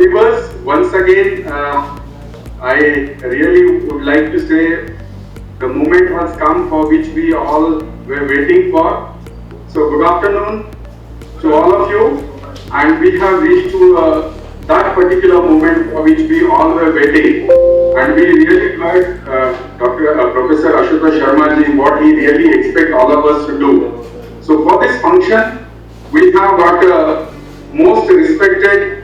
viewers, once again, I really would like to say the moment has come for which we all were waiting for. So good afternoon to all of you, and we have reached to that particular moment for which we all were waiting, and we really heard Professor Ashutosh Sharma ji what he really expects all of us to do. So for this function, we have got most respected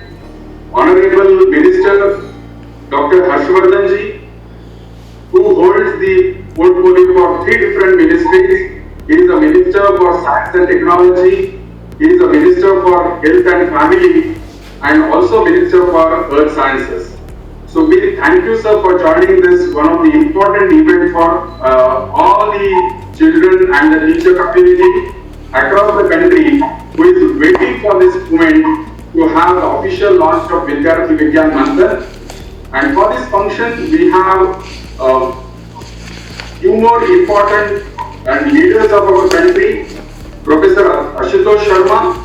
Honorable Minister Dr. Harshvardhan ji, who holds the portfolio for 3 different ministries. He is a Minister for Science and Technology, he is a Minister for Health and Family, and also Minister for Earth Sciences. So we thank you, sir, for joining this one of the important events for all the children and the teacher community across the country who is waiting for this moment to have the official launch of Vidyarthi Vigyan Manthan. And for this function, we have few more important and leaders of our country. Professor Ashutosh Sharma,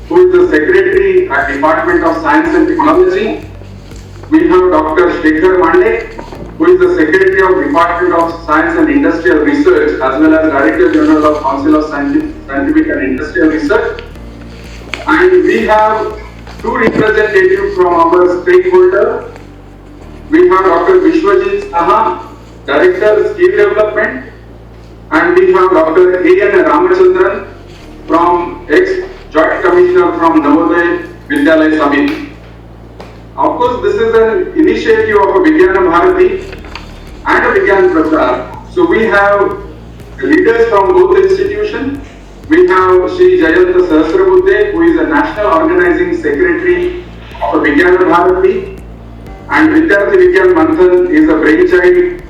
who is the Secretary at Department of Science and Technology. We have Dr. Shekhar Mande, who is the Secretary of Department of Science and Industrial Research, as well as Director General of Council of Scientific and Industrial Research. And we have 2 representatives from our stakeholder. We have Dr. Vishwajit Saha, Director Skill Development, and we have Dr. A.N. Ramachandran from ex-Joint Commissioner from Navodaya Vidyalaya Samiti. Of course, this is an initiative of a Vijnana Bharati and a Vigyan Prasar. So we have leaders from both institutions. We have Shri Jayanta Sahasrabuddhe, who is a National Organizing Secretary of Vijnana Bharati, and Vidyarthi Vigyan Manthan is a brainchild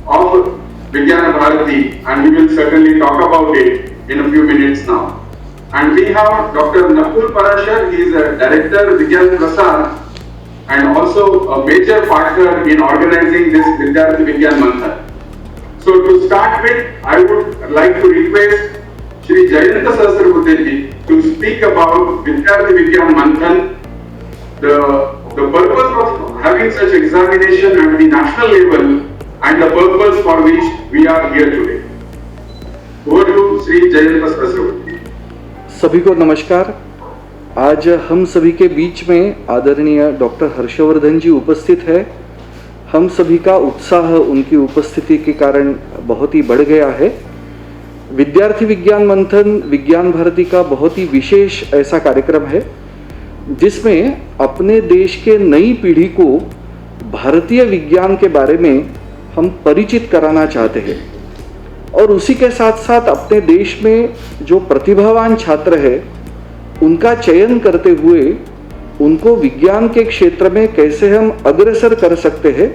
of Vijnana Bharati, and we will certainly talk about it in a few minutes now. And we have Dr. Nakul Parashar, he is a Director Vigyan Prasar and also a major partner in organizing this Vidyarthi Vigyan Manthan. So to start with, I would like to request Shri Jayanta Sahasrabuddhe to speak about Vidyarthi Vigyan Manthan, the purpose of having such examination at the national level and the purpose for which we are here today. Over to Shri Jayanta Sahasrabuddhe. सभी को नमस्कार। आज हम सभी के बीच में आदरणीय doctor Harshvardhan जी उपस्थित है। हम सभी का उत्साह उनकी उपस्थिति के कारण बहुत ही बढ़ गया है। विद्यार्थी विज्ञान मंथन विज्ञान भारती का बहुत ही विशेष ऐसा कार्यक्रम है जिसमें अपने देश के नई पीढ़ी को भारतीय विज्ञान के बारे में हम परिचित कराना चाहते हैं और उसी के साथ साथ अपने देश में जो प्रतिभावान छात्र हैं उनका चयन करते हुए उनको विज्ञान के क्षेत्र में कैसे हम अग्रसर कर सकते हैं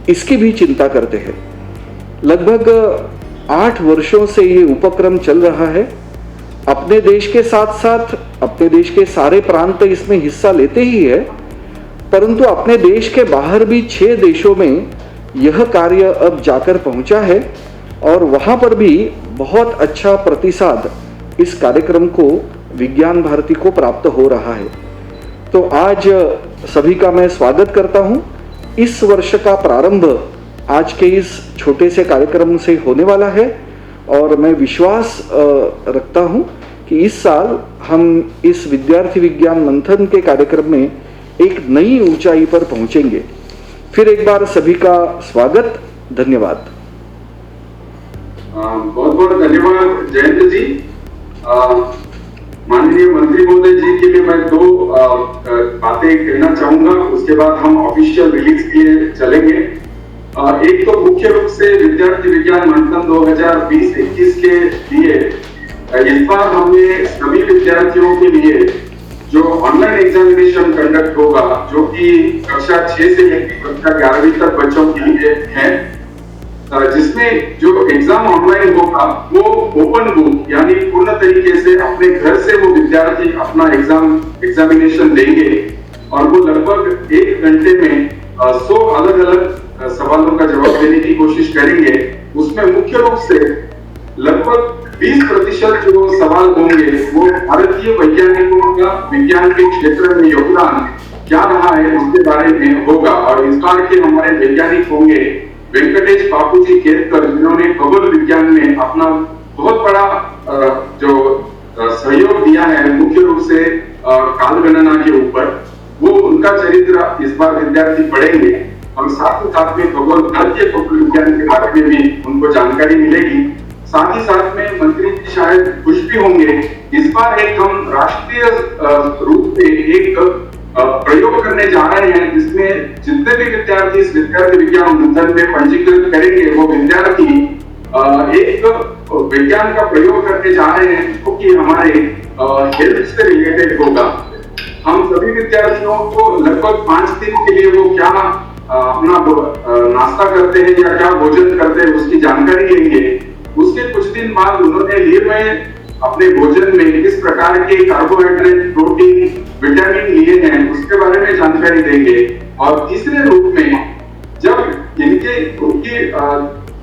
इसकी भी चिंता करते हैं। लगभग 8 वर्षों से ये उपक्रम चल रहा है। अपने देश के साथ साथ अपने देश के सारे प्रांत इसमें हिस्सा लेते ही है, परंतु अपने देश के बाहर भी 6 देशों में यह कार्य अब जाकर पहुंचा है और वहां पर भी बहुत अच्छा प्रतिसाद इस कार्यक्रम को विज्ञान भारती को प्राप्त हो रहा है। तो आज सभी का मैं स्वागत करता हूं। इस वर्ष का प्रारंभ आज के इस छोटे से कार्यक्रम से होने वाला है और मैं विश्वास रखता हूं कि इस साल हम इस विद्यार्थी विज्ञान मंथन के कार्यक्रम में एक नई ऊंचाई पर पहुंचेंगे। फिर एक बार सभी का स्वागत। धन्यवाद। बहुत बहुत धन्यवाद जयंत जी। माननीय मंत्री महोदय जी के लिए मैं 2 बातें कहना चाहूंगा, उसके बाद हम ऑफिशियल रिलीज के लिए चलेंगे। एक तो मुख्य रूप से विद्यार्थी विज्ञान मंथन 2020-21 के लिए इस बार हमने सभी विद्यार्थियों के लिए जो ऑनलाइन एग्जामिनेशन कंडक्ट होगा, जो कि कक्षा 6 से लेकर कक्षा 11वीं तक बच्चों के लिए है, जिसमें जो एग्जाम ऑनलाइन होगा वो ओपन बुक यानी पूर्ण तरीके से अपने घर से वो विद्यार्थी अपना एग्जामिनेशन देंगे और वो लगभग 1 घंटे में 100 अलग अलग सवालों का जवाब देने की कोशिश करेंगे। उसमें मुख्य रूप से लगभग 20% जो सवाल होंगे वो भारतीय वैज्ञानिकों का विज्ञान के क्षेत्र में योगदान क्या रहा है उसके बारे में होगा। और इस बार के हमारे वैज्ञानिक होंगे वेंकटेश बापूजी केतकर, जिन्होंने खगोल विज्ञान में अपना बहुत बड़ा जो सहयोग दिया है, मुख्य रूप से काल गणना के ऊपर, वो उनका चरित्र इस बार विद्यार्थी पढ़ेंगे। हम साथ ही साथ में भारतीय खगोल विज्ञान के बारे में भी उनको जानकारी मिलेगी। साथ ही साथ में मंत्री जी शायद खुश भी होंगे, इस बार एक हम राष्ट्रीय रूप में एक प्रयोग करने जा रहे हैं, जिसमें जितने भी विद्यार्थी इस विद्यार्थी विज्ञान मंथन में पंजीकृत करेंगे, वो विद्यार्थी एक विज्ञान का प्रयोग करने जा रहे हैं, जो कि हमारे हेल्थ से रिलेटेड होगा। हम सभी विद्यार्थियों को लगभग 5 दिन के लिए वो क्या अपना नाश्ता करते हैं या क्या भोजन करते हैं उसकी जानकारी लेंगे। उसके कुछ दिन बाद उन्होंने लिए हुए अपने भोजन में किस प्रकार के कार्बोहाइड्रेट, प्रोटीन, विटामिन लिए हैं उसके बारे में जानकारी देंगे। और तीसरे रूप में जब उनकी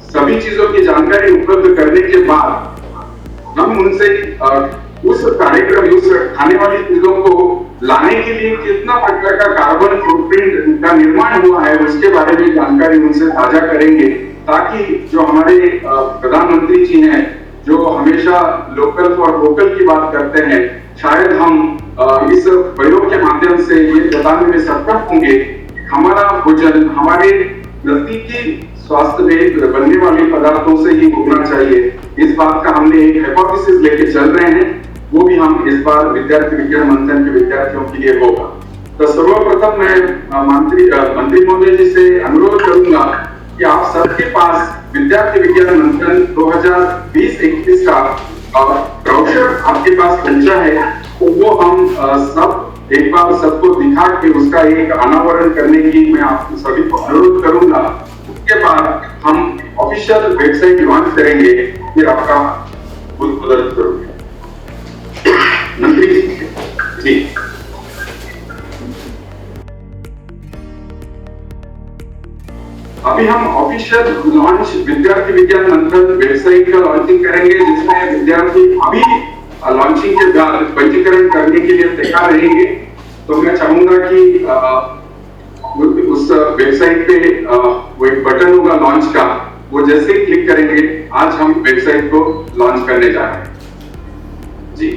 सभी चीजों की जानकारी उपलब्ध करने के बाद हम उनसे उस कार्यक्रम, उस खाने वाली चीजों को लाने के लिए कितना प्रकार का कार्बन फुटप्रिंट का निर्माण हुआ है उसके बारे में जानकारी उनसे साझा करेंगे, ताकि जो हमारे प्रधानमंत्री जी हैं, जो हमेशा लोकल फॉर वोकल की बात करते हैं, शायद हम इस प्रयोग के माध्यम से ये बताने में सक्षम होंगे हमारा भोजन हमारे नजदीकी स्वास्थ्य में बनने वाले पदार्थों से ही होना चाहिए। इस बात का हमने एक हाइपोथेसिस लेके चल रहे हैं, वो भी हम इस बार विद्यार्थी विज्ञान मंथन के विद्यार्थियों के लिए होगा। तो सर्वप्रथम मैं मंत्री महोदय जी से अनुरोध करूंगा कि आप सबके पास विद्यार्थी विज्ञान मंथन 2020-21 का ब्रोशर आपके पास पहुंचा है, तो वो हम सब एक बार सबको दिखा के उसका एक अनावरण करने की मैं आप सभी को अनुरोध करूंगा। उसके बाद हम ऑफिशियल वेबसाइट लॉन्च करेंगे, फिर आपका उद्बोधन करूंगे। मंत्री जी, अभी हम ऑफिशियल लॉन्च विद्यार्थी विज्ञान मंथन वेबसाइट का लॉन्चिंग करेंगे, जिसमें विद्यार्थी अभी लॉन्चिंग के बाद पंजीकरण करने के लिए तैयार रहेंगे। तो मैं चाहूंगा कि उस वेबसाइट पे वो एक बटन होगा लॉन्च का, वो जैसे ही क्लिक करेंगे आज हम वेबसाइट को लॉन्च करने जा रहे हैं। जी,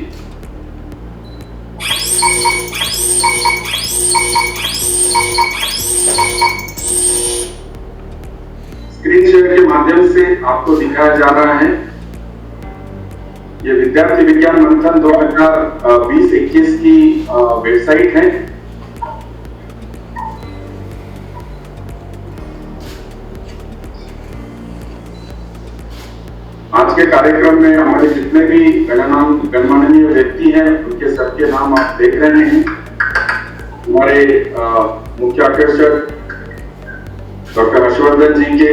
स्क्रीन शेयर के माध्यम से आपको दिखाया जा रहा है, ये विद्यार्थी विज्ञान मंथन 2020-21 की वेबसाइट है। आज के कार्यक्रम में हमारे जितने भी गणमान्य व्यक्ति हैं, उनके सबके नाम आप देख रहे हैं। हमारे मुख्य आकर्षक डॉक्टर हर्षवर्धन जी के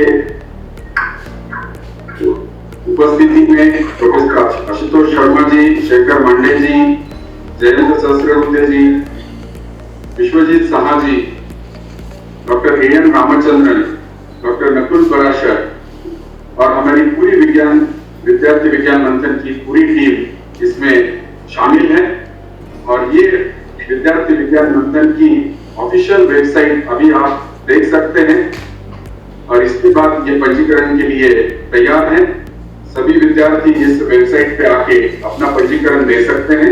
उपस्थिति में professor Ashutosh Sharma ji, Shekhar Mande ji, Jayant Sahasrabuddhe ji, Vishwajit Saha ji, doctor N Ramachandran, doctor Nakul Parashar और हमारी पूरी विद्यार्थी विज्ञान मंथन की पूरी टीम इसमें शामिल है। और ये विद्यार्थी विज्ञान मंथन की ऑफिशियल वेबसाइट अभी आप देख सकते हैं, और इसके बाद ये पंजीकरण के लिए तैयार हैं। सभी विद्यार्थी इस वेबसाइट पे आके अपना पंजीकरण दे सकते हैं।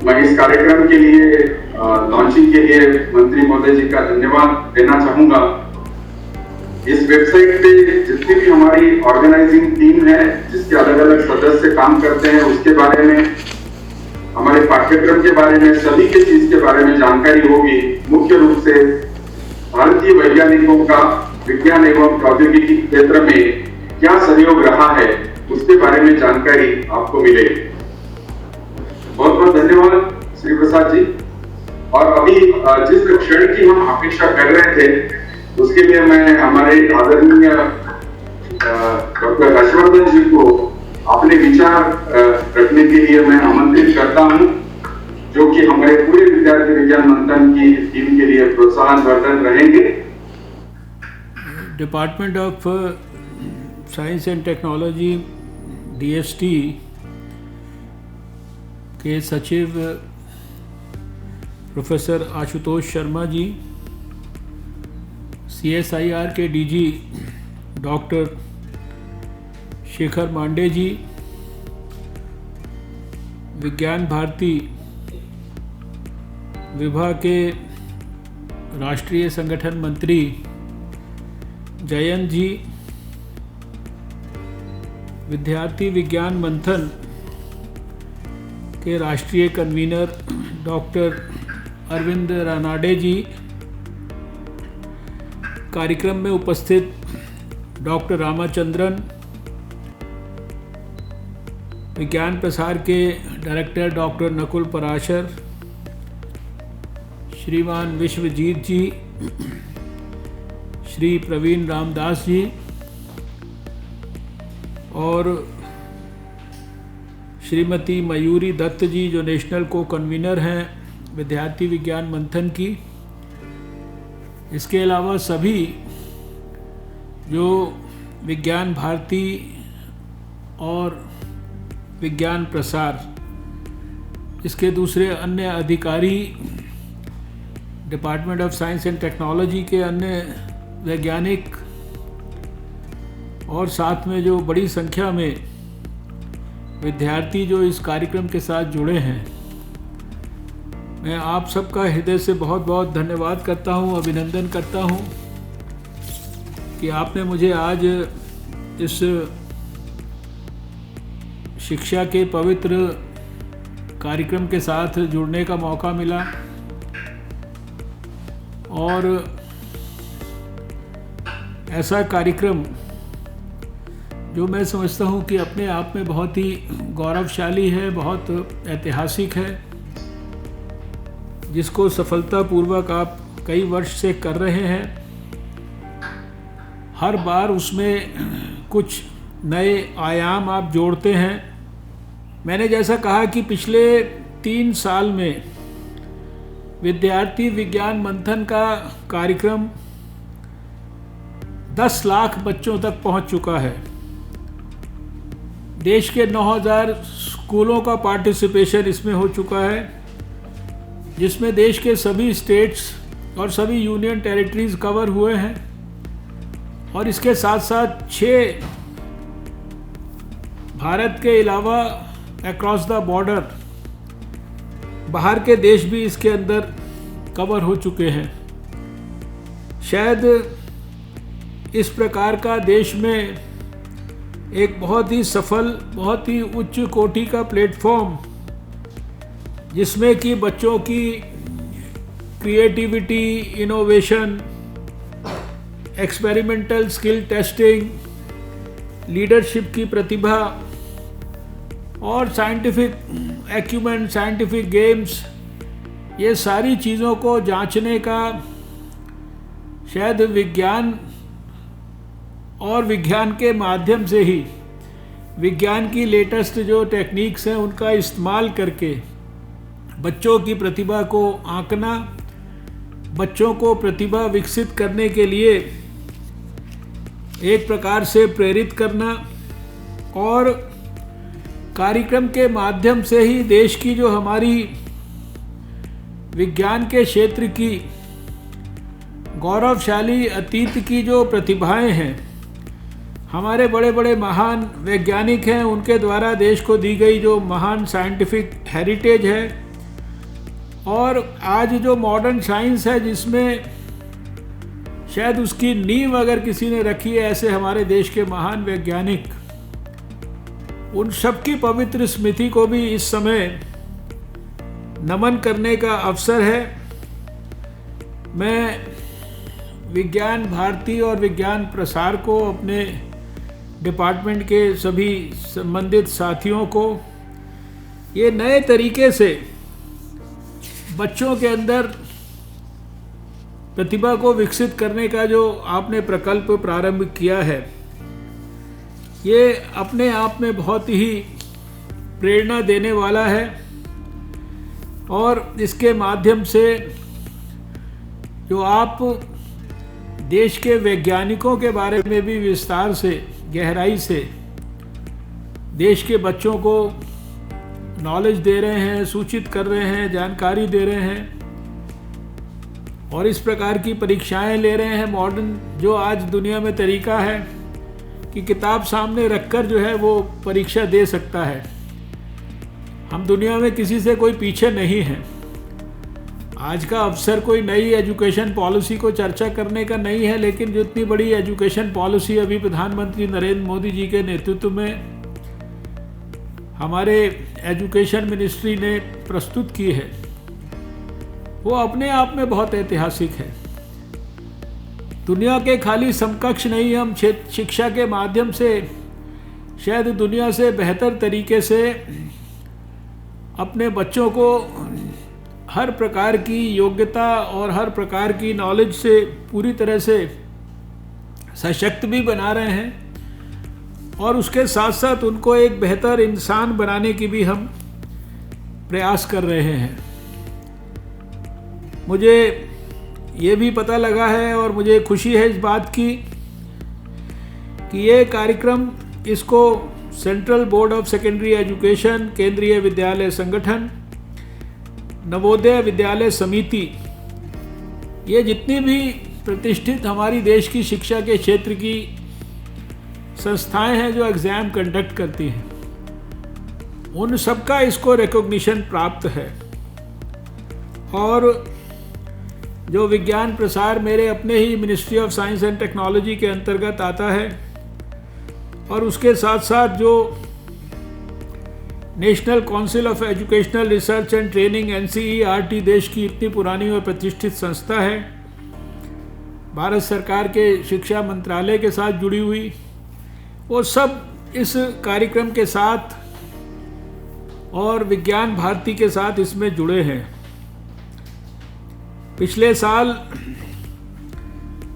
मैं इस कार्यक्रम के लिए लॉन्चिंग के लिए मंत्री महोदय जी का धन्यवाद देना चाहूंगा। इस वेबसाइट पे जितनी भी हमारी ऑर्गेनाइजिंग टीम है, जिसके अलग अलग सदस्य काम करते हैं, उसके बारे में, हमारे पाठ्यक्रम के बारे में, सभी के चीज के बारे में जानकारी होगी। मुख्य रूप से भारतीय वैज्ञानिकों का विज्ञान एवं प्रौद्योगिकी क्षेत्र में क्या सहयोग रहा है, उसके बारे में जानकारी आपको मिलेगी। बहुत बहुत धन्यवाद श्री प्रसाद जी। और अभी जिस क्षण की हम अपेक्षा कर रहे थे, उसके लिए मैं हमारे आदरणीय डॉक्टर हर्षवर्धन जी को अपने विचार रखने के लिए मैं आमंत्रित करता हूं, जो कि हमारे पूरे विद्यार्थी विज्ञान मंथन की टीम के लिए प्रोत्साहनवर्धक रहेंगे। Department of science and technology DST के सचिव प्रोफेसर आशुतोष शर्मा जी, CSIR के DG डॉक्टर शेखर मांडे जी, विज्ञान भारती विभाग के राष्ट्रीय संगठन मंत्री जयंत जी, विद्यार्थी विज्ञान मंथन के राष्ट्रीय कन्वीनर डॉक्टर अरविंद रानाडे जी, कार्यक्रम में उपस्थित डॉक्टर रामाचंद्रन, विज्ञान प्रसार के डायरेक्टर डॉक्टर नकुल पराशर, श्रीमान विश्वजीत जी, श्री प्रवीण रामदास जी और श्रीमती मयूरी दत्त जी जो नेशनल को कन्वीनर हैं विद्यार्थी विज्ञान मंथन की। इसके अलावा सभी जो विज्ञान भारती और विज्ञान प्रसार इसके दूसरे अन्य अधिकारी, department of science and technology के अन्य वैज्ञानिक और साथ में जो बड़ी संख्या में विद्यार्थी जो इस कार्यक्रम के साथ जुड़े हैं, मैं आप सबका हृदय से बहुत बहुत धन्यवाद करता हूं, अभिनंदन करता हूं कि आपने मुझे आज इस शिक्षा के पवित्र कार्यक्रम के साथ जुड़ने का मौका मिला। और ऐसा कार्यक्रम जो मैं समझता हूँ कि अपने आप में बहुत ही गौरवशाली है, बहुत ऐतिहासिक है, जिसको सफलतापूर्वक आप कई वर्ष से कर रहे हैं। हर बार उसमें कुछ नए आयाम आप जोड़ते हैं। मैंने जैसा कहा कि पिछले 3 साल में विद्यार्थी विज्ञान मंथन का कार्यक्रम 10 लाख बच्चों तक पहुंच चुका है। देश के 9000 स्कूलों का पार्टिसिपेशन इसमें हो चुका है, जिसमें देश के सभी स्टेट्स और सभी यूनियन टेरिटरीज कवर हुए हैं। और इसके साथ साथ 6 भारत के अलावा अक्रॉस द बॉर्डर बाहर के देश भी इसके अंदर कवर हो चुके हैं। शायद इस प्रकार का देश में एक बहुत ही सफल, बहुत ही उच्च कोटि का प्लेटफॉर्म, जिसमें कि बच्चों की creativity, innovation, experimental skill testing, leadership की प्रतिभा और साइंटिफिक एक्यूमेंट, साइंटिफिक गेम्स, ये सारी चीज़ों को जांचने का शायद विज्ञान और विज्ञान के माध्यम से ही, विज्ञान की लेटेस्ट जो टेक्निक्स हैं उनका इस्तेमाल करके बच्चों की प्रतिभा को आंकना, बच्चों को प्रतिभा विकसित करने के लिए एक प्रकार से प्रेरित करना और कार्यक्रम के माध्यम से ही देश की जो हमारी विज्ञान के क्षेत्र की गौरवशाली अतीत की जो प्रतिभाएं हैं, हमारे बड़े बड़े महान वैज्ञानिक हैं, उनके द्वारा देश को दी गई जो महान साइंटिफिक हेरिटेज है, और आज जो मॉडर्न साइंस है जिसमें शायद उसकी नींव अगर किसी ने रखी है, ऐसे हमारे देश के महान वैज्ञानिक, उन सबकी पवित्र स्मृति को भी इस समय नमन करने का अवसर है। मैं विज्ञान भारती और विज्ञान प्रसार को, अपने डिपार्टमेंट के सभी संबंधित साथियों को, ये नए तरीके से बच्चों के अंदर प्रतिभा को विकसित करने का जो आपने प्रकल्प प्रारंभ किया है, ये अपने आप में बहुत ही प्रेरणा देने वाला है। और इसके माध्यम से जो आप देश के वैज्ञानिकों के बारे में भी विस्तार से, गहराई से देश के बच्चों को नॉलेज दे रहे हैं, सूचित कर रहे हैं, जानकारी दे रहे हैं, और इस प्रकार की परीक्षाएं ले रहे हैं मॉडर्न, जो आज दुनिया में तरीका है कि किताब सामने रखकर जो है वो परीक्षा दे सकता है। हम दुनिया में किसी से कोई पीछे नहीं हैं। आज का अवसर कोई नई एजुकेशन पॉलिसी को चर्चा करने का नहीं है, लेकिन जितनी बड़ी एजुकेशन पॉलिसी अभी प्रधानमंत्री नरेंद्र मोदी जी के नेतृत्व में हमारे एजुकेशन मिनिस्ट्री ने प्रस्तुत की है, वो अपने आप में बहुत ऐतिहासिक है। दुनिया के खाली समकक्ष नहीं, हम शिक्षा के माध्यम से शायद दुनिया से बेहतर तरीके से अपने बच्चों को हर प्रकार की योग्यता और हर प्रकार की नॉलेज से पूरी तरह से सशक्त भी बना रहे हैं, और उसके साथ साथ उनको एक बेहतर इंसान बनाने की भी हम प्रयास कर रहे हैं। मुझे ये भी पता लगा है और मुझे खुशी है इस बात की कि ये कार्यक्रम, इसको central board of secondary education, केंद्रीय विद्यालय संगठन, नवोदय विद्यालय समिति, ये जितनी भी प्रतिष्ठित हमारी देश की शिक्षा के क्षेत्र की संस्थाएं हैं जो एग्ज़ाम कंडक्ट करती हैं, उन सबका इसको रिकॉग्निशन प्राप्त है। और जो विज्ञान प्रसार मेरे अपने ही ministry of science and technology के अंतर्गत आता है, और उसके साथ साथ जो national council of educational research and training NCERT देश की इतनी पुरानी और प्रतिष्ठित संस्था है, भारत सरकार के शिक्षा मंत्रालय के साथ जुड़ी हुई, वो सब इस कार्यक्रम के साथ और विज्ञान भारती के साथ इसमें जुड़े हैं। पिछले साल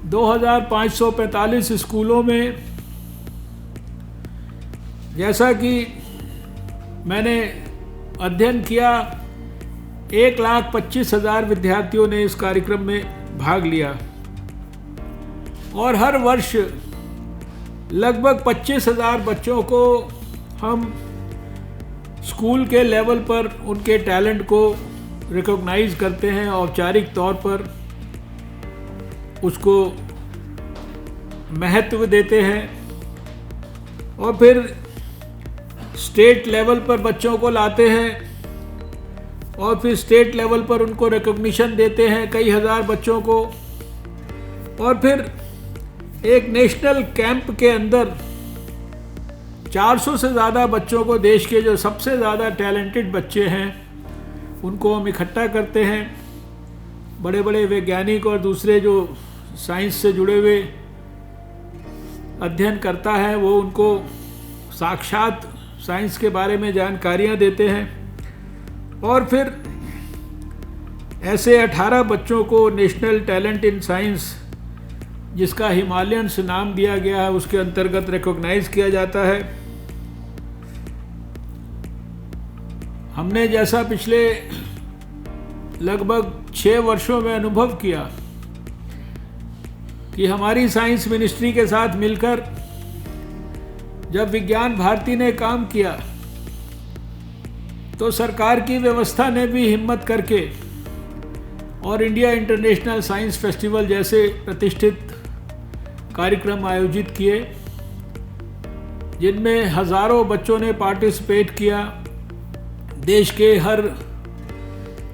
2545 स्कूलों में, जैसा कि मैंने अध्ययन किया, 1,25,000 विद्यार्थियों ने इस कार्यक्रम में भाग लिया, और हर वर्ष लगभग 25,000 बच्चों को हम स्कूल के लेवल पर उनके टैलेंट को रिकॉग्नाइज करते हैं, औपचारिक तौर पर उसको महत्व देते हैं, और फिर स्टेट लेवल पर बच्चों को लाते हैं, और फिर स्टेट लेवल पर उनको रिकॉग्निशन देते हैं कई हज़ार बच्चों को, और फिर एक नेशनल कैंप के अंदर 400 से ज़्यादा बच्चों को, देश के जो सबसे ज़्यादा टैलेंटेड बच्चे हैं, उनको हम इकट्ठा करते हैं। बड़े बड़े वैज्ञानिक और दूसरे जो साइंस से जुड़े हुए अध्ययन करता है, वो उनको साक्षात साइंस के बारे में जानकारियाँ देते हैं, और फिर ऐसे 18 बच्चों को नेशनल टैलेंट इन साइंस, जिसका हिमालयंस नाम दिया गया है, उसके अंतर्गत रिकॉग्नाइज किया जाता है। हमने जैसा पिछले लगभग 6 वर्षों में अनुभव किया कि हमारी साइंस मिनिस्ट्री के साथ मिलकर जब विज्ञान भारती ने काम किया, तो सरकार की व्यवस्था ने भी हिम्मत करके और इंडिया इंटरनेशनल साइंस फेस्टिवल जैसे प्रतिष्ठित कार्यक्रम आयोजित किए, जिनमें हज़ारों बच्चों ने पार्टिसिपेट किया। देश के हर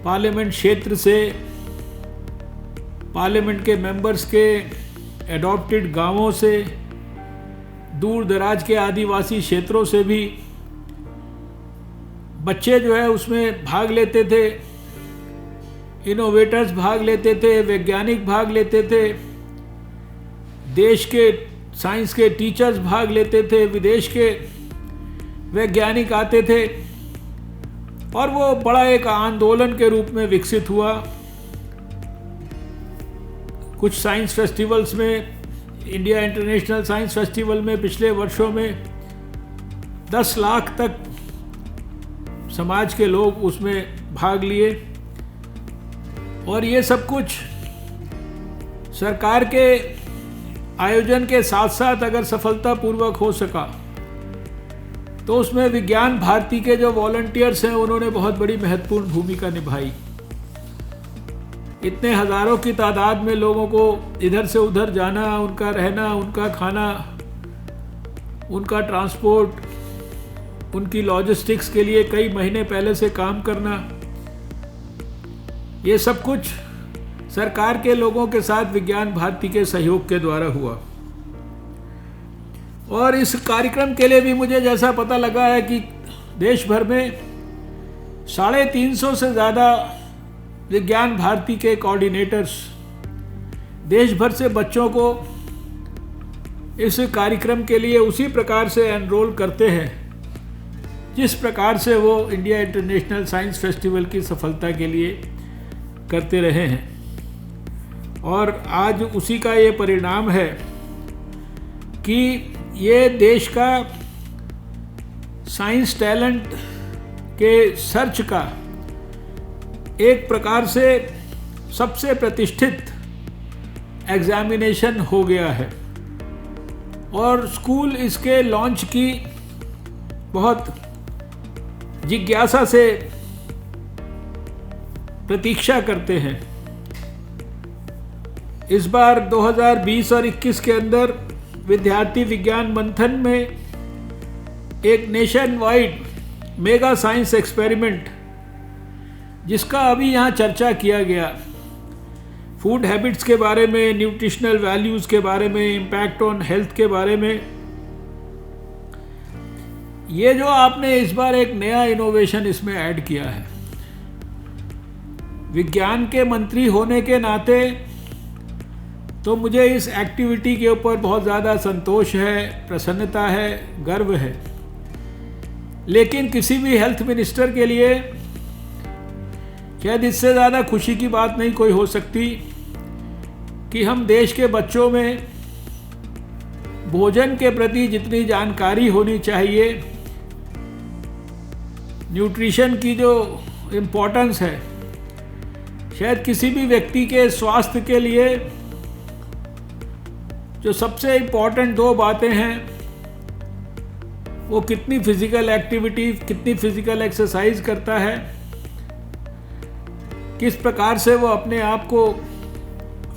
पार्लियामेंट क्षेत्र से, पार्लियामेंट के मेंबर्स के एडॉप्टेड गांवों से, दूर दराज के आदिवासी क्षेत्रों से भी बच्चे जो है उसमें भाग लेते थे, इनोवेटर्स भाग लेते थे, वैज्ञानिक भाग लेते थे, देश के साइंस के टीचर्स भाग लेते थे, विदेश के वैज्ञानिक आते थे, और वो बड़ा एक आंदोलन के रूप में विकसित हुआ। कुछ साइंस फेस्टिवल्स में, इंडिया इंटरनेशनल साइंस फेस्टिवल में पिछले वर्षों में 10 लाख तक समाज के लोग उसमें भाग लिए, और ये सब कुछ सरकार के आयोजन के साथ साथ अगर सफलतापूर्वक हो सका, तो उसमें विज्ञान भारती के जो वॉलंटियर्स हैं, उन्होंने बहुत बड़ी महत्वपूर्ण भूमिका निभाई। इतने हज़ारों की तादाद में लोगों को इधर से उधर जाना, उनका रहना, उनका खाना, उनका ट्रांसपोर्ट, उनकी लॉजिस्टिक्स के लिए कई महीने पहले से काम करना, ये सब कुछ सरकार के लोगों के साथ विज्ञान भारती के सहयोग के द्वारा हुआ। और इस कार्यक्रम के लिए भी मुझे जैसा पता लगा है कि देश भर में 350 से ज़्यादा विज्ञान भारती के कोऑर्डिनेटर्स देश भर से बच्चों को इस कार्यक्रम के लिए उसी प्रकार से एनरोल करते हैं जिस प्रकार से वो इंडिया इंटरनेशनल साइंस फेस्टिवल की सफलता के लिए करते रहे हैं। और आज उसी का ये परिणाम है कि ये देश का साइंस टैलेंट के सर्च का एक प्रकार से सबसे प्रतिष्ठित एग्जामिनेशन हो गया है। और स्कूल इसके लॉन्च की बहुत जिज्ञासा से प्रतीक्षा करते हैं। इस बार 2020 और 21 के अंदर विद्यार्थी विज्ञान मंथन में एक nation wide mega science experiment, जिसका अभी यहाँ चर्चा किया गया, फूड हैबिट्स के बारे में, न्यूट्रिशनल वैल्यूज़ के बारे में, इम्पैक्ट ऑन हेल्थ के बारे में, ये जो आपने इस बार एक नया इनोवेशन इसमें ऐड किया है। विज्ञान के मंत्री होने के नाते तो मुझे इस एक्टिविटी के ऊपर बहुत ज़्यादा संतोष है, प्रसन्नता है, गर्व है। लेकिन किसी भी हेल्थ मिनिस्टर के लिए शायद इससे ज़्यादा खुशी की बात नहीं कोई हो सकती कि हम देश के बच्चों में भोजन के प्रति जितनी जानकारी होनी चाहिए, न्यूट्रिशन की जो इम्पोर्टेंस है, शायद किसी भी व्यक्ति के स्वास्थ्य के लिए जो सबसे इम्पोर्टेंट 2 बातें हैं वो कितनी फिजिकल एक्टिविटी, कितनी फिजिकल एक्सरसाइज करता है, किस प्रकार से वो अपने आप को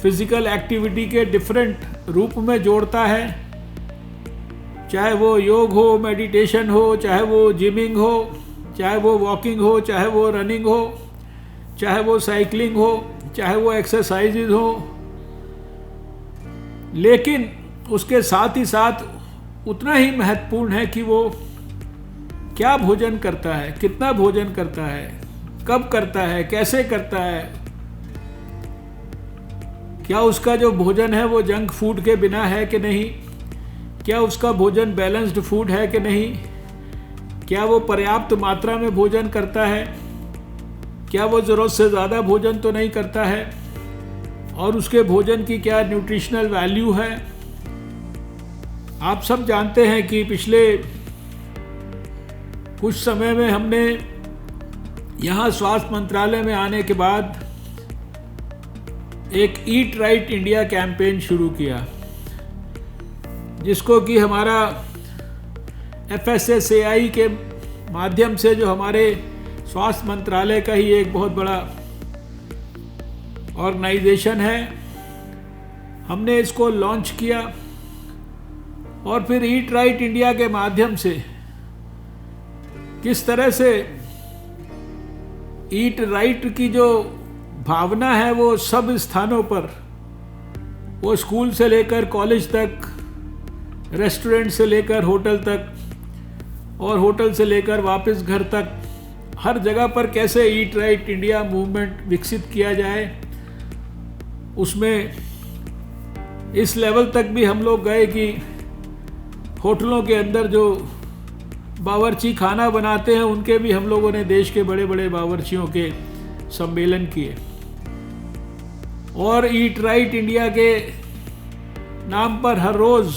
फिजिकल एक्टिविटी के डिफरेंट रूप में जोड़ता है, चाहे वो योग हो, मेडिटेशन हो, चाहे वो जिमिंग हो, चाहे वो वॉकिंग हो, चाहे वो रनिंग हो, चाहे वो साइकिलिंग हो, चाहे वो एक्सरसाइजेज हो। लेकिन उसके साथ ही साथ उतना ही महत्वपूर्ण है कि वो क्या भोजन करता है, कितना भोजन करता है, कब करता है, कैसे करता है, क्या उसका जो भोजन है वो जंक फूड के बिना है कि नहीं, क्या उसका भोजन बैलेंस्ड फूड है कि नहीं, क्या वो पर्याप्त मात्रा में भोजन करता है, क्या वो ज़रूरत से ज़्यादा भोजन तो नहीं करता है, और उसके भोजन की क्या न्यूट्रिशनल वैल्यू है। आप सब जानते हैं कि पिछले कुछ समय में हमने यहाँ स्वास्थ्य मंत्रालय में आने के बाद एक ईट राइट इंडिया कैंपेन शुरू किया, जिसको कि हमारा FSSAI के माध्यम से, जो हमारे स्वास्थ्य मंत्रालय का ही एक बहुत बड़ा ऑर्गेनाइजेशन है, हमने इसको लॉन्च किया। और फिर ईट राइट इंडिया के माध्यम से किस तरह से ईट राइट की जो भावना है वो सब स्थानों पर, वो स्कूल से लेकर कॉलेज तक, रेस्टोरेंट से लेकर होटल तक, और होटल से लेकर वापस घर तक, हर जगह पर कैसे ईट राइट इंडिया मूवमेंट विकसित किया जाए। उसमें इस लेवल तक भी हम लोग गए कि होटलों के अंदर जो बावर्ची खाना बनाते हैं उनके भी हम लोगों ने देश के बड़े बड़े बावर्चियों के सम्मेलन किए। और ईट राइट इंडिया के नाम पर हर रोज़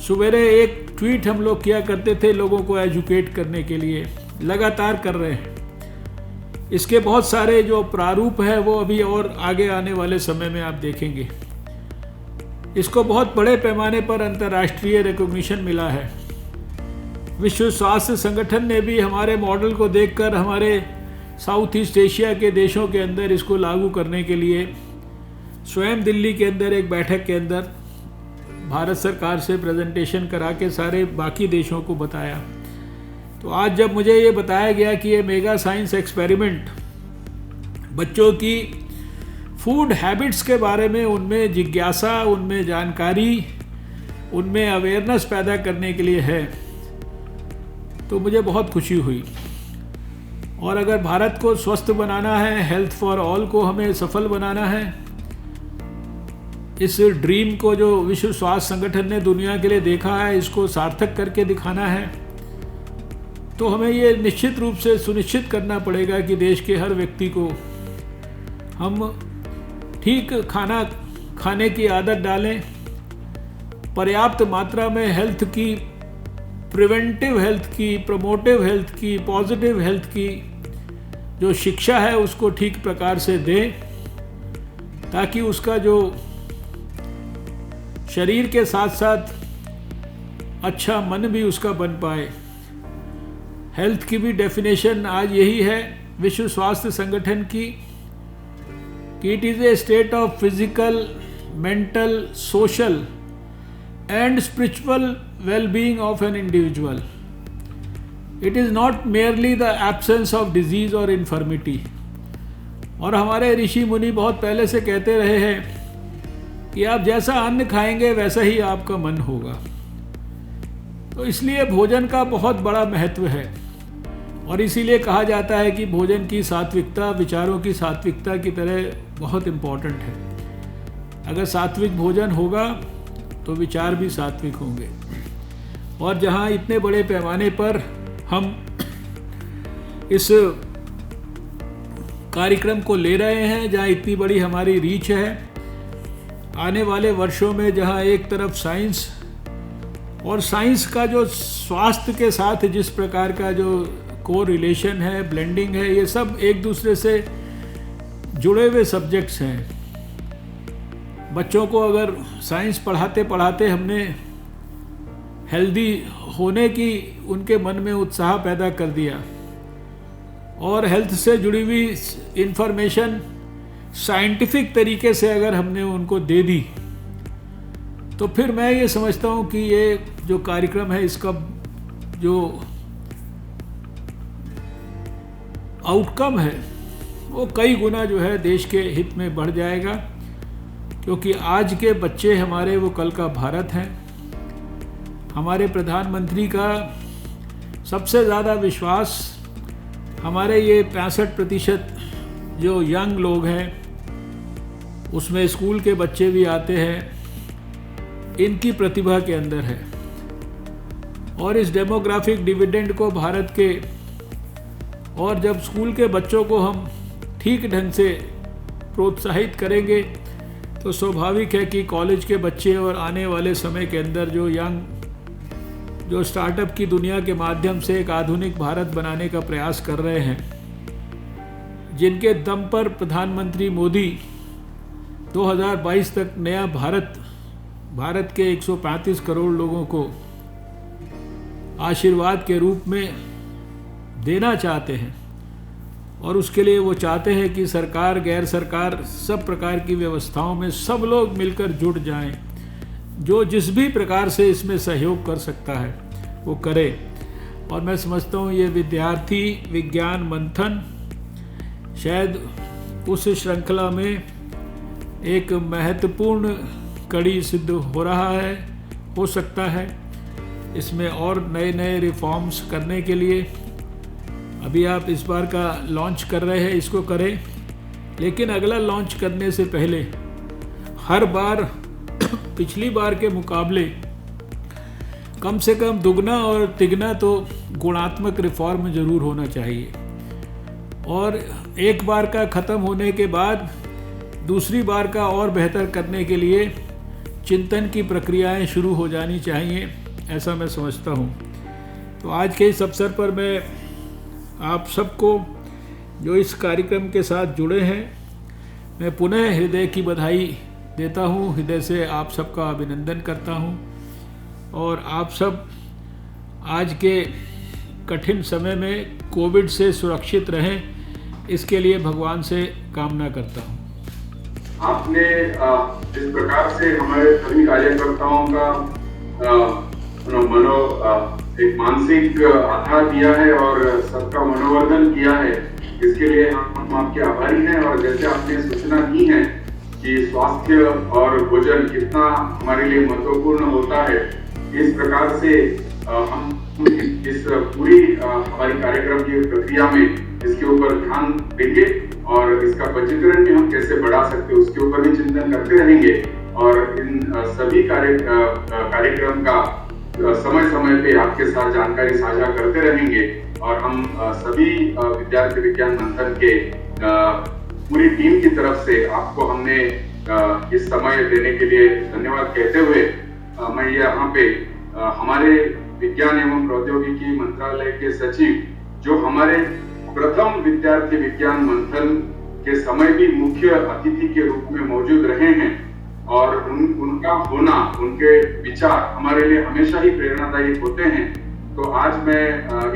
सवेरे एक ट्वीट हम लोग किया करते थे लोगों को एजुकेट करने के लिए, लगातार कर रहे हैं। इसके बहुत सारे जो प्रारूप है वो अभी और आगे आने वाले समय में आप देखेंगे। इसको बहुत बड़े पैमाने पर अंतर्राष्ट्रीय रिकॉग्निशन मिला है। विश्व स्वास्थ्य संगठन ने भी हमारे मॉडल को देखकर हमारे साउथ ईस्ट एशिया के देशों के अंदर इसको लागू करने के लिए स्वयं दिल्ली के अंदर एक बैठक के अंदर भारत सरकार से प्रेजेंटेशन करा के सारे बाकी देशों को बताया। तो आज जब मुझे ये बताया गया कि ये मेगा साइंस एक्सपेरिमेंट बच्चों की फूड हैबिट्स के बारे में उनमें जिज्ञासा, उनमें जानकारी, उनमें अवेयरनेस पैदा करने के लिए है, तो मुझे बहुत खुशी हुई। और अगर भारत को स्वस्थ बनाना है, हेल्थ फॉर ऑल को हमें सफल बनाना है, इस ड्रीम को जो विश्व स्वास्थ्य संगठन ने दुनिया के लिए देखा है, इसको सार्थक करके दिखाना है, तो हमें ये निश्चित रूप से सुनिश्चित करना पड़ेगा कि देश के हर व्यक्ति को हम ठीक खाना खाने की आदत डालें, पर्याप्त मात्रा में हेल्थ की, प्रिवेंटिव हेल्थ की, प्रमोटिव हेल्थ की, पॉजिटिव हेल्थ की जो शिक्षा है उसको ठीक प्रकार से दें, ताकि उसका जो शरीर के साथ साथ अच्छा मन भी उसका बन पाए। हेल्थ की भी डेफिनेशन आज यही है विश्व स्वास्थ्य संगठन की कि it is a state of physical, mental, social and spiritual well-being of an individual. It is not merely the absence of disease or infirmity. और हमारे ऋषि मुनि बहुत पहले से कहते रहे हैं कि आप जैसा अन्न खाएंगे वैसा ही आपका मन होगा। तो इसलिए भोजन का बहुत बड़ा महत्व है और इसीलिए कहा जाता है कि भोजन की सात्विकता विचारों की सात्विकता की तरह बहुत इम्पोर्टेंट है। अगर सात्विक भोजन होगा तो विचार भी सात्विक होंगे। और जहाँ इतने बड़े पैमाने पर हम इस कार्यक्रम को ले रहे हैं, जहाँ इतनी बड़ी हमारी रीच है, आने वाले वर्षों में जहाँ एक तरफ साइंस और साइंस का जो स्वास्थ्य के साथ जिस प्रकार का जो को रिलेशन है, ब्लेंडिंग है, ये सब एक दूसरे से जुड़े हुए सब्जेक्ट्स हैं। बच्चों को अगर साइंस पढ़ाते पढ़ाते हमने हेल्दी होने की उनके मन में उत्साह पैदा कर दिया और हेल्थ से जुड़ी हुई इंफॉर्मेशन साइंटिफिक तरीके से अगर हमने उनको दे दी, तो फिर मैं ये समझता हूँ कि ये जो कार्यक्रम है इसका जो आउटकम है वो कई गुना जो है देश के हित में बढ़ जाएगा, क्योंकि आज के बच्चे हमारे वो कल का भारत हैं। हमारे प्रधानमंत्री का सबसे ज़्यादा विश्वास हमारे ये 65% जो यंग लोग हैं, उसमें स्कूल के बच्चे भी आते हैं, इनकी प्रतिभा के अंदर है। और इस डेमोग्राफिक डिविडेंड को भारत के, और जब स्कूल के बच्चों को हम ठीक ढंग से प्रोत्साहित करेंगे तो स्वाभाविक है कि कॉलेज के बच्चे और आने वाले समय के अंदर जो यंग जो स्टार्टअप की दुनिया के माध्यम से एक आधुनिक भारत बनाने का प्रयास कर रहे हैं, जिनके दम पर प्रधानमंत्री मोदी 2022 तक नया भारत के 135 करोड़ लोगों को आशीर्वाद के रूप में देना चाहते हैं। और उसके लिए वो चाहते हैं कि सरकार, गैर सरकार, सब प्रकार की व्यवस्थाओं में सब लोग मिलकर जुट जाएं, जो जिस भी प्रकार से इसमें सहयोग कर सकता है वो करे। और मैं समझता हूँ ये विद्यार्थी विज्ञान मंथन शायद उस श्रृंखला में एक महत्वपूर्ण कड़ी सिद्ध हो रहा है, हो सकता है। इसमें और नए नए रिफॉर्म्स करने के लिए अभी आप इस बार का लॉन्च कर रहे हैं, इसको करें, लेकिन अगला लॉन्च करने से पहले हर बार पिछली बार के मुकाबले कम से कम दुगना और तिगना तो गुणात्मक रिफॉर्म जरूर होना चाहिए। और एक बार का ख़त्म होने के बाद दूसरी बार का और बेहतर करने के लिए चिंतन की प्रक्रियाएं शुरू हो जानी चाहिए, ऐसा मैं समझता हूँ। तो आज के इस अवसर पर मैं आप सबको जो इस कार्यक्रम के साथ जुड़े हैं, मैं पुनः हृदय की बधाई देता हूँ, हृदय से आप सबका अभिनंदन करता हूँ। और आप सब आज के कठिन समय में कोविड से सुरक्षित रहें, इसके लिए भगवान से कामना करता हूँ। आपने जिस प्रकार से हमारे सभी कार्यकर्ताओं का एक मानसिक आधार दिया है और सबका मनोवर्धन किया है, इसके लिए हम आपके आभारी हैं। और जैसे आपने सूचना दी है कि स्वास्थ्य और भोजन कितना हमारे लिए महत्वपूर्ण होता है, इस प्रकार से हम इस पूरी हमारी कार्यक्रम की प्रक्रिया में इसके ऊपर ध्यान देंगे और इसका पंजीकरण भी हम कैसे बढ़ा सकते हैं उसके ऊपर भी चिंतन करते रहेंगे। और इन सभी कार्यक्रम का समय समय पे आपके साथ जानकारी साझा करते रहेंगे। और हम सभी विद्यार्थी विज्ञान मंथन के पूरी टीम की तरफ से आपको हमने इस समय देने के लिए धन्यवाद कहते हुए मैं यहाँ पे हमारे विज्ञान एवं प्रौद्योगिकी मंत्रालय के सचिव, जो हमारे प्रथम विद्यार्थी विज्ञान मंथन के समय भी मुख्य अतिथि के रूप में मौजूद रहे हैं और उनका होना, उनके विचार हमारे लिए हमेशा ही प्रेरणादायी होते हैं। तो आज मैं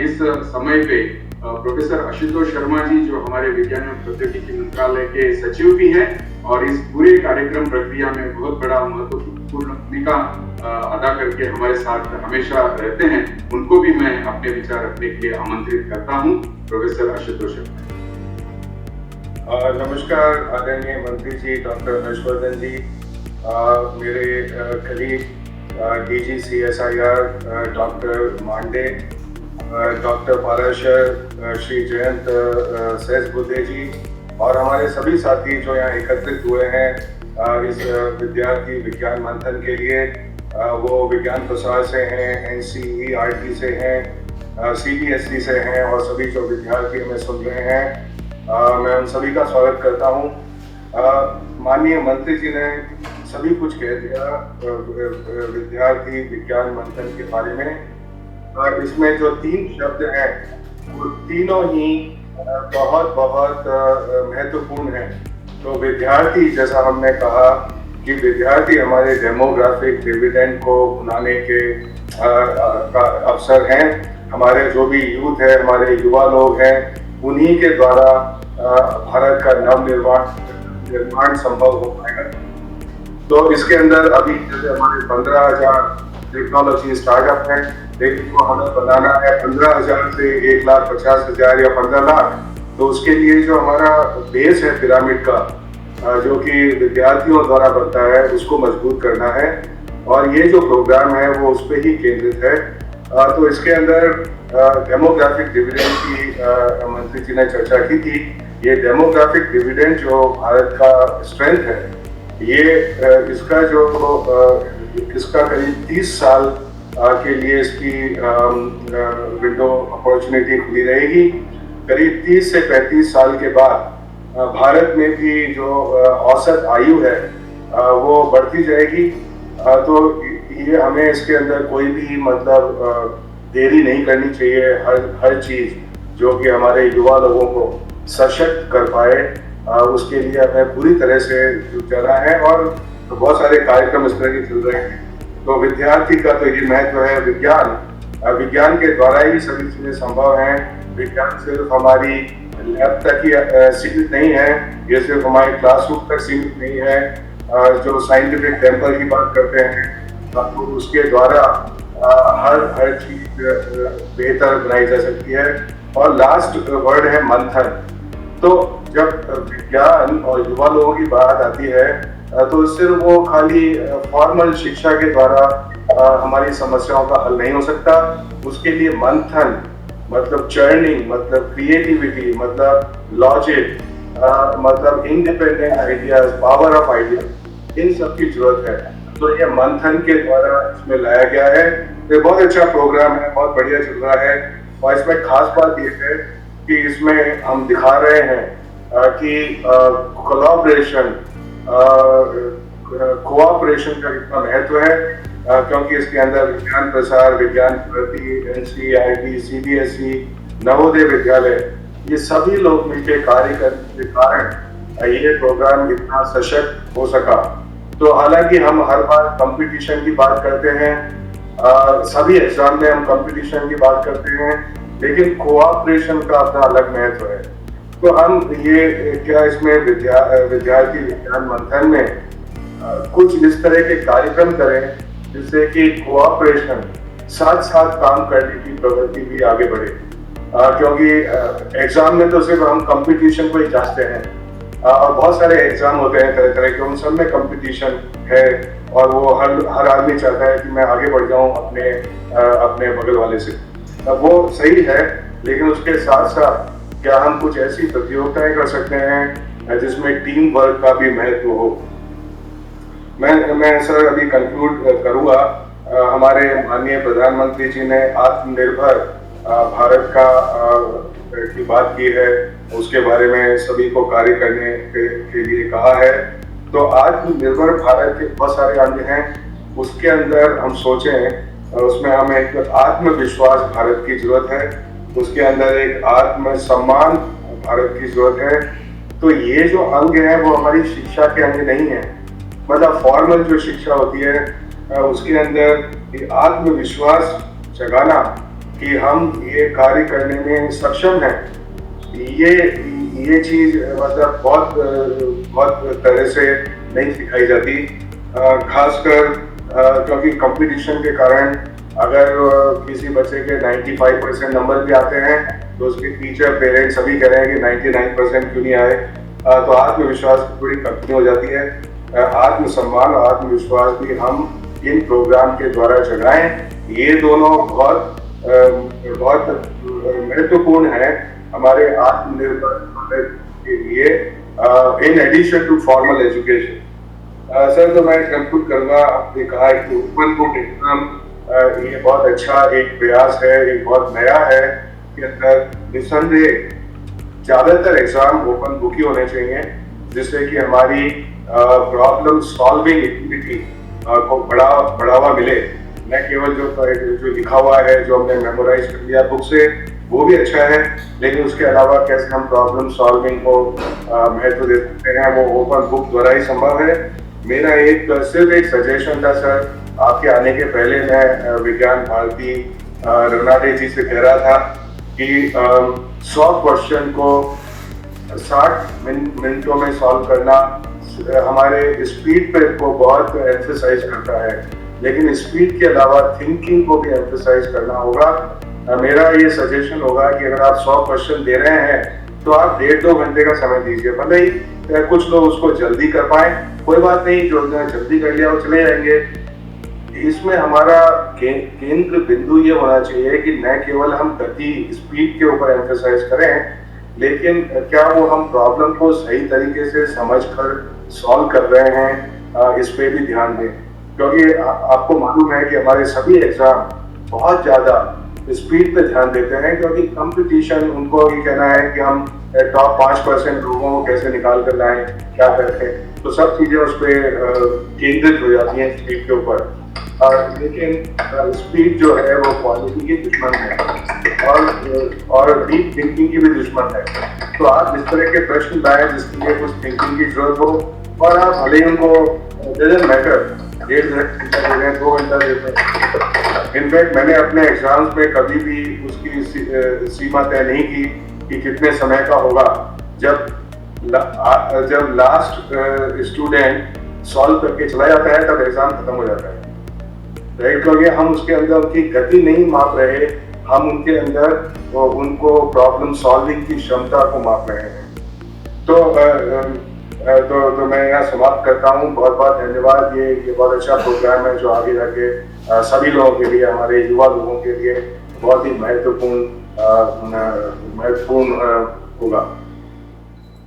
इस समय पे प्रोफेसर आशुतोष शर्मा जी, जो हमारे विज्ञान एवं प्रौद्योगिकी मंत्रालय के सचिव भी हैं और इस पूरे कार्यक्रम प्रक्रिया में बहुत बड़ा महत्वपूर्ण भूमिका अदा करके हमारे साथ हमेशा रहते हैं, उनको भी मैं अपने विचार रखने के लिए आमंत्रित करता हूं। प्रोफेसर आशुतोष शर्मा। नमस्कार आदरणीय मंत्री जी डॉक्टर हर्षवर्धन जी, मेरे colleague DGCSIR doctor Mande, doctor Parashar, Shri Jayant Sahasrabuddhe ji और हमारे सभी साथी जो यहाँ एकत्रित हुए हैं इस विद्यार्थी विज्ञान मंथन के लिए, वो विज्ञान प्रसार से हैं, NCERT से हैं, CBSE से हैं और सभी जो विद्यार्थी हमें सुन रहे हैं, मैं उन सभी का स्वागत करता हूँ। माननीय मंत्री जी ने सभी कुछ कह दिया विद्यार्थी विज्ञान मंथन के बारे में। इसमें जो 3 शब्द हैं वो तीनों ही बहुत बहुत महत्वपूर्ण हैं। तो विद्यार्थी, जैसा हमने कहा कि विद्यार्थी हमारे डेमोग्राफिक डिविडेंड को बनाने के अवसर हैं। हमारे जो भी यूथ है, हमारे युवा लोग हैं, उन्हीं के द्वारा भारत का निर्माण संभव हो पाएगा। तो इसके अंदर अभी जैसे हमारे 15,000 टेक्नोलॉजी स्टार्टअप हैं, लेकिन वो हमें बनाना है 15,000 से 1,50,000 या 15 लाख। तो उसके लिए जो हमारा बेस है पिरामिड का, जो कि विद्यार्थियों द्वारा बनता है, उसको मजबूत करना है और ये जो प्रोग्राम है वो उस पर ही केंद्रित है। तो इसके अंदर डेमोग्राफिक डिविडेंड की मंत्री जी ने चर्चा की थी। ये डेमोग्राफिक डिविडेंड जो भारत का स्ट्रेंथ है, ये इसका करीब 30 साल के लिए इसकी विंडो अपॉर्चुनिटी खुली रहेगी। करीब 30 से 35 साल के बाद भारत में भी जो औसत आयु है वो बढ़ती जाएगी। तो ये हमें इसके अंदर कोई भी मतलब देरी नहीं करनी चाहिए। हर चीज़ जो कि हमारे युवा लोगों को सशक्त कर पाए, उसके लिए हमें पूरी तरह से जुट जाना है और बहुत सारे कार्यक्रम इस तरह के चल रहे हैं। तो विद्यार्थी का तो ये महत्व है। विज्ञान के द्वारा ही सभी चीजें संभव हैं। विज्ञान सिर्फ हमारी लैब तक ही सीमित नहीं है, ये सिर्फ हमारे क्लासरूम तक सीमित नहीं है। जो साइंटिफिक टेम्पल की बात करते हैं, तो उसके द्वारा हर चीज बेहतर बनाई जा सकती है। और लास्ट वर्ड है मंथन। तो जब विज्ञान और युवा लोगों की बात आती है, तो सिर्फ वो खाली फॉर्मल शिक्षा के द्वारा हमारी समस्याओं का हल नहीं हो सकता। उसके लिए मंथन मतलब चर्निंग, मतलब क्रिएटिविटी, मतलब लॉजिक, मतलब independent ideas, power of idea, इन सब की जरूरत है। तो ये मंथन के द्वारा इसमें लाया गया है। ये बहुत अच्छा प्रोग्राम है, बहुत बढ़िया चल रहा है। और इसमें खास बात ये है कि इसमें हम दिखा रहे हैं कि कोलैबोरेशन, कोऑपरेशन का कितना महत्व है, क्योंकि इसके अंदर विज्ञान प्रसार, विज्ञान भारती, NCERT, CBSE, नवोदय विद्यालय, ये सभी लोग मिलकर कार्य करने के कारण ये प्रोग्राम इतना सशक्त हो सका। तो हालांकि हम हर बार कंपटीशन की बात करते हैं, सभी एग्जाम में हम कंपटीशन की बात करते हैं, लेकिन कोऑपरेशन का अपना अलग महत्व है। तो हम ये क्या इसमें विद्यार्थी विज्ञान मंथन में कुछ इस तरह के कार्यक्रम करें जिससे कि कोऑपरेशन, साथ साथ काम करने की प्रवृत्ति भी आगे बढ़े। क्योंकि एग्जाम में तो सिर्फ हम कंपटीशन को ही चाहते हैं, और बहुत सारे एग्जाम होते हैं तरह तरह के, उन सब में कंपटीशन है और वो हर आदमी चाहता है कि मैं आगे बढ़ जाऊं अपने बगल वाले से। वो सही है, लेकिन उसके साथ साथ क्या हम कुछ ऐसी प्रतियोगिताएं कर सकते हैं जिसमें टीम वर्क का भी महत्व हो। मैं सर अभी कंक्लूड करूंगा। हमारे माननीय प्रधानमंत्री जी ने आत्मनिर्भर भारत की बात की है, उसके बारे में सभी को कार्य करने के लिए कहा है। तो आत्मनिर्भर भारत के बहुत सारे अंग हैं, उसके अंदर हम सोचें, उसमें हमें एक आत्मविश्वास भारत की जरूरत है, उसके अंदर एक आत्मसम्मान भारत की जरूरत है। तो ये जो अंग है वो हमारी शिक्षा के अंग नहीं है, मतलब फॉर्मल जो शिक्षा होती है उसके अंदर आत्मविश्वास जगाना कि हम ये कार्य करने में सक्षम हैं, ये चीज मतलब बहुत तरह से नहीं सिखाई जाती। खासकर क्योंकि कंपटीशन के कारण अगर किसी बच्चे के 95% नंबर भी आते हैं तो उसके टीचर, पेरेंट्स सभी कह रहे हैं कि 99% क्यों नहीं आए, तो आत्मविश्वास की थोड़ी कमी हो जाती है। आत्मसम्मान और आत्मविश्वास भी हम इन प्रोग्राम के द्वारा जगाएं। ये दोनों बहुत महत्वपूर्ण है हमारे आत्मनिर्भर भारत के लिए, in addition to formal education. Sir, तो मैं कंक्लूड करूंगा, आपने कहा कि ओपन बुक एग्जाम ये बहुत अच्छा एक प्रयास है, एक बहुत नया है कि अंदर निसंदेह ज्यादातर एग्जाम ओपन बुक ही होने चाहिए, जिससे कि हमारी प्रॉब्लम सॉल्विंग एक्टिविटी को बढ़ावा मिले। न केवल जो लिखा हुआ है, जो हमने मेमोराइज कर लिया बुक से, वो भी अच्छा है, लेकिन उसके अलावा कैसे हम प्रॉब्लम सॉल्विंग को महत्व दे सकते हैं, वो ओपन बुक द्वारा ही संभव है। मेरा सिर्फ एक सजेशन था सर, आपके आने के पहले मैं विज्ञान भारती रघुनाथ जी से कह रहा था कि 100 क्वेश्चन को 60 मिनटों में सॉल्व करना हमारे स्पीड पे को बहुत एम्फसाइज करता है, लेकिन स्पीड के अलावा थिंकिंग को भी एम्फसाइज करना होगा। मेरा ये सजेशन होगा कि अगर आप 100 क्वेश्चन दे रहे हैं तो आप 1.5-2 घंटे का समय दीजिए। भले ही कुछ लोग उसको जल्दी कर पाए, कोई बात नहीं, जो जल्दी कर लिया वो चले जाएंगे। इसमें हमारा केंद्र बिंदु ये होना चाहिए कि न केवल हम गति, स्पीड के ऊपर एम्फसाइज करें, लेकिन क्या वो हम प्रॉब्लम को सही तरीके से समझकर सॉल्व कर रहे हैं, इस पे भी ध्यान दें। क्योंकि आपको मालूम है कि हमारे सभी एग्जाम बहुत ज्यादा स्पीड पे ध्यान देते हैं, क्योंकि कंपटीशन, उनको ये कहना है कि हम टॉप 5% लोगों को कैसे निकाल कर लाएं, क्या करते हैं, तो सब चीजें उस पर केंद्रित हो जाती हैं स्पीड के ऊपर। लेकिन स्पीड जो है वो क्वालिटी की दुश्मन है और डीप थिंकिंग की भी दुश्मन है। तो आप जिस तरह के प्रश्न लाएं जिसके लिए कुछ थिंकिंग की जरूरत हो, और आप भले ही उनको डजंट मैटर 1.5 घंटा दे रहे हैं, 2 घंटा देते हैं। इनफैक्ट मैंने अपने एग्जाम्स में कभी भी उसकी सीमा तय नहीं की कि कितने समय का होगा। जब लास्ट स्टूडेंट सॉल्व करके चला जाता है तब एग्जाम खत्म हो जाता है, राइट? क्योंकि हम उसके अंदर उनकी गति नहीं माप रहे, हम उनके अंदर उनको प्रॉब्लम सॉल्विंग की क्षमता को माप रहे हैं। तो मैं यहाँ समाप्त करता हूँ। बहुत बहुत धन्यवाद। ये बहुत अच्छा प्रोग्राम है जो आगे जाके सभी लोगों के लिए, हमारे युवा लोगों के लिए बहुत ही महत्वपूर्ण होगा।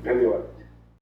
धन्यवाद।